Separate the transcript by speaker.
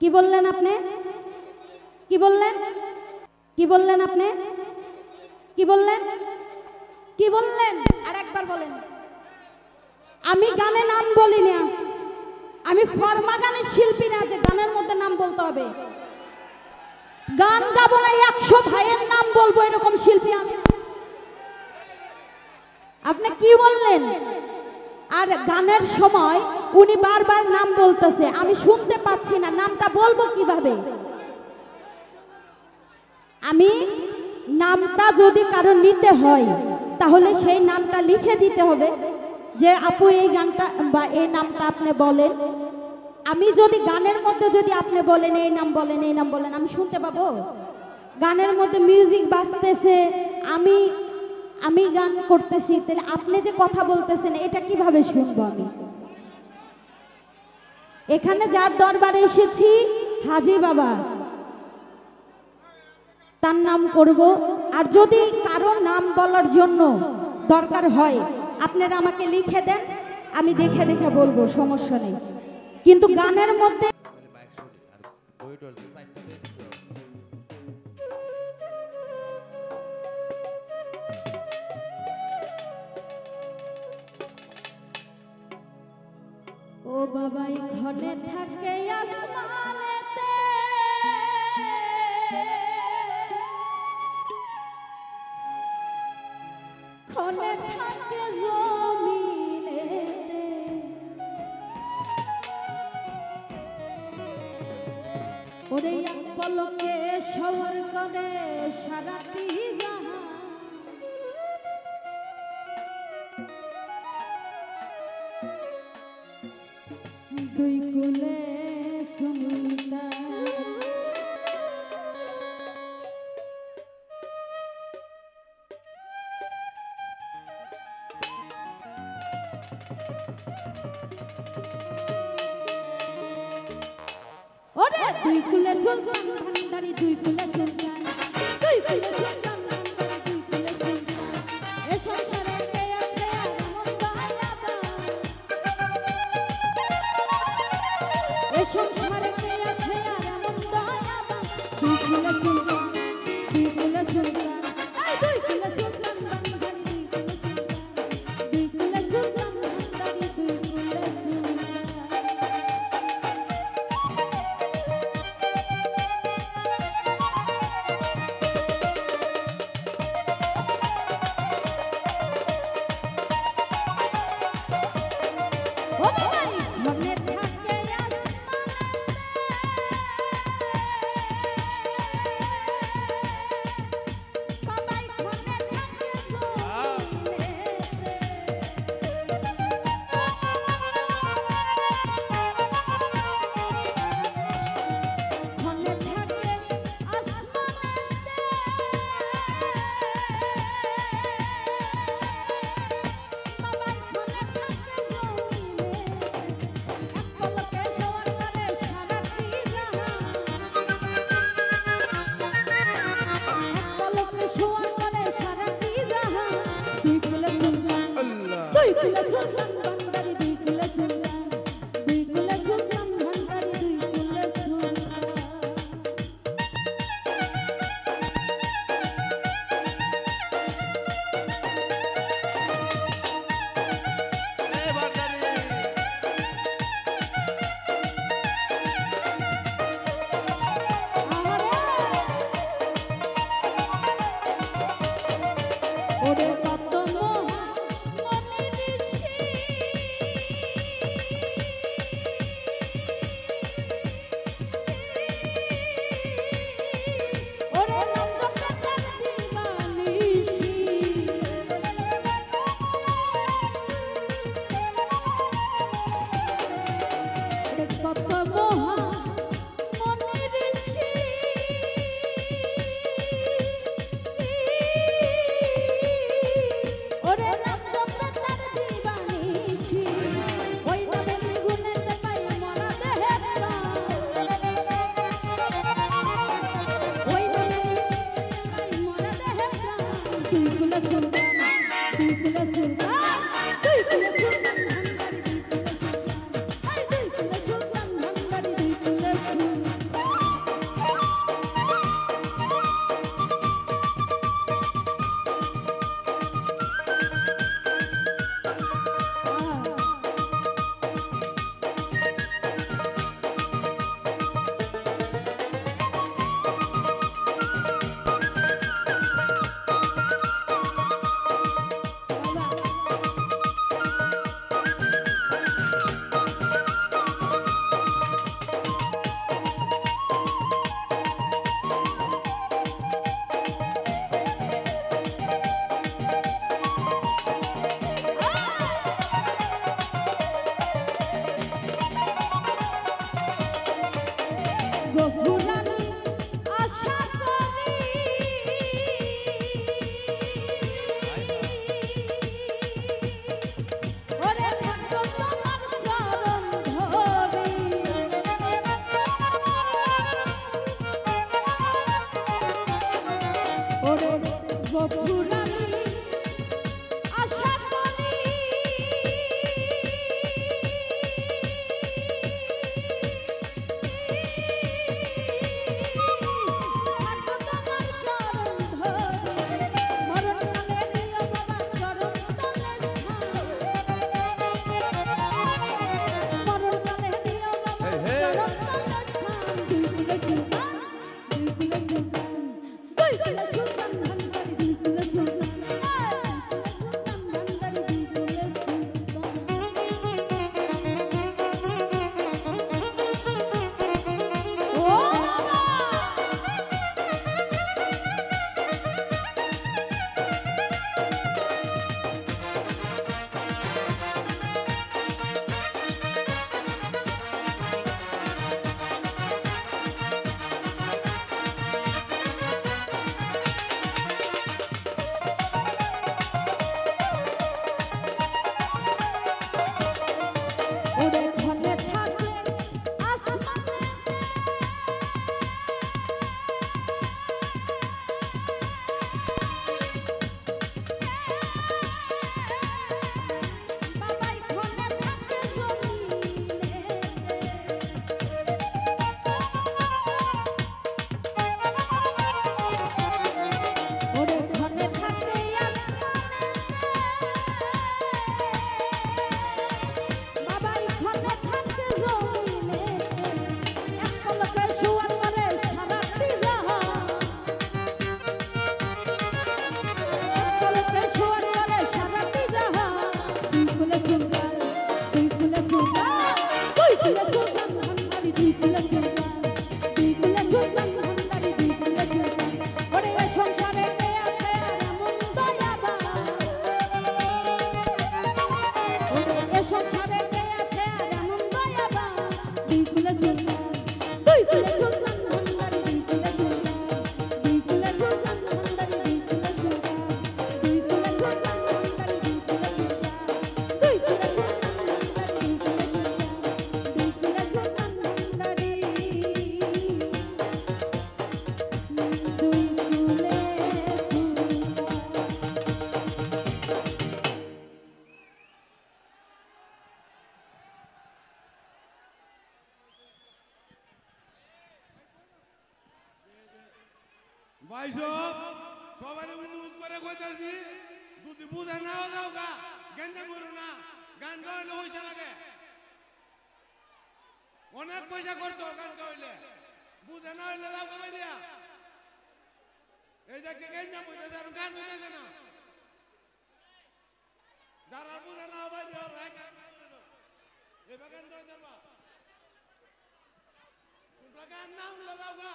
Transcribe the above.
Speaker 1: কি বললেন আপনি? কি বললেন? কি বললেন আপনি? কি বললেন? কি বললেন? আর একবার বলেন। আমি গানে নাম বলি না, আমি ফরমা গানের শিল্পী না যে গানের মধ্যে নাম বলতে হবে। গান গাবো না 100 ভাইয়ের নাম বলবো এরকম শিল্পী আমি। আপনি কি বললেন? আর গানের সময় উনি বারবার নাম বলতেছে, আমি শুনতে পাচ্ছি না, নামটা বলবো কিভাবে? আমি নামটা যদি কারো নিতে হয় তাহলে সেই নামটা লিখে দিতে হবে যে আপু এই গানটা বা এই নামটা আপনি বলেন। আমি যদি গানের মধ্যে যদি আপনি বলেন এই নাম বলেন এই নাম বলেন, আমি শুনতে পাবো? গানের মধ্যে মিউজিক বাজতেছে, আমি আমি গান করতেছি, তাহলে আপনি যে কথা বলতেছেন এটা কিভাবে শুনবো আমি? এখানে যার দরবারে এসেছি হাজি বাবা, তার নাম করব। আর যদি কারো নাম বলার জন্য দরকার হয় আপনারা আমাকে লিখে দেন, আমি দেখে দেখে বলবো, সমস্যা নেই। কিন্তু গানের মধ্যে ও বাবাই ঘনে থাকে আসমানেতে, ঘনে থাকে জমিনেতে, ওরে এক পলকে সওয়ার করে সারাটি জাহান, দুই কুলে সুলতান। ওরে দুই কুলে সুলতান ভান্ডারি, দুই কুলে সুলতান, দুই কুলে সুলতান ভান্ডারি, দুই কুলে সুলতান। এ সংসারে কে আছে আর মন দয়াবান, এ সংসারে কে আছে আর মন দয়াবান। দুই কুলে সুলতান, দুই কুলে সুলতান, দুই কুলে সুলতান ভান্ডারি, দুই কুলে সুলতান, দুই কুলে সুলতান ভান্ডারি, দুই কুলে সুলতান। গফুরানি আশা করি ওরে থাকো তোমার চরণ ধরি ওরে গফুরানি আশা করি
Speaker 2: ভাইসব সবাই অনুরোধ করে কইতাছি যদি বুঝে নাও দাও গা গেন্দা করো না গান গাইলে পয়সা লাগে অনেক পয়সা করতো গান গাইলে বুঝে না হইলে দাও কমাই দিয়া এই যে গেন্দা পয়সা যার গান হইতেছে না যারা বুঝে না ভাই এবার গান গাইতে পারবা তোমরা গান না হইলে দাও গা